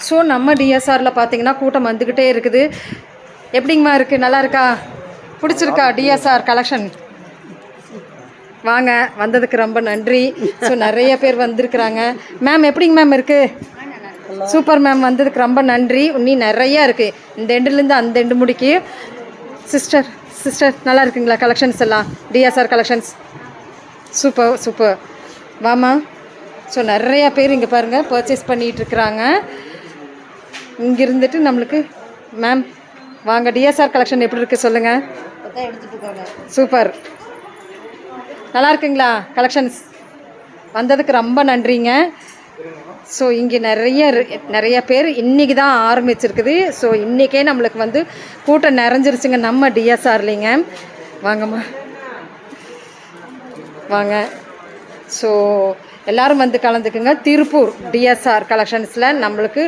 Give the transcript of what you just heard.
So நம்ம டிஎஸ்ஆரில் பார்த்தீங்கன்னா கூட்டம் வந்துக்கிட்டே இருக்குது. எப்படிங்கம்மா இருக்குது? நல்லா இருக்கா? பிடிச்சிருக்கா டிஎஸ்ஆர் கலெக்ஷன்? வாங்க, வந்ததுக்கு ரொம்ப நன்றி. ஸோ நிறைய பேர் வந்திருக்கிறாங்க. மேம் எப்படிங்க மேம் இருக்குது? சூப்பர் மேம், வந்ததுக்கு ரொம்ப நன்றி. இன்னும் நிறையா இருக்குது, இந்த எண்டுலேருந்து அந்த எண்டு முடிக்கி. சிஸ்டர் சிஸ்டர் நல்லா இருக்குங்களா கலெக்ஷன்ஸ் எல்லாம்? TSR collections super super. வாமா. ஸோ நிறையா பேர் இங்கே பாருங்கள் பர்ச்சேஸ் பண்ணிகிட்ருக்குறாங்க. இங்கே இருந்துட்டு நம்மளுக்கு மேம் வாங்க, டிஎஸ்ஆர் கலெக்ஷன் எப்படி இருக்குது சொல்லுங்கள். சூப்பர், நல்லா இருக்குங்களா கலெக்ஷன்ஸ்? வந்ததுக்கு ரொம்ப நன்றிங்க. ஸோ இங்கே நிறைய பேர் இன்றைக்கி தான் ஆரம்பிச்சிருக்குது. ஸோ இன்றைக்கே நம்மளுக்கு வந்து கூட்டம் நிறைஞ்சிருச்சுங்க நம்ம டிஎஸ்ஆர்லிங்க. வாங்கம்மா வாங்க. ஸோ எல்லோரும் வந்து கலந்துக்குங்க. திருப்பூர் டிஎஸ்ஆர் கலெக்ஷன்ஸில் நம்மளுக்கு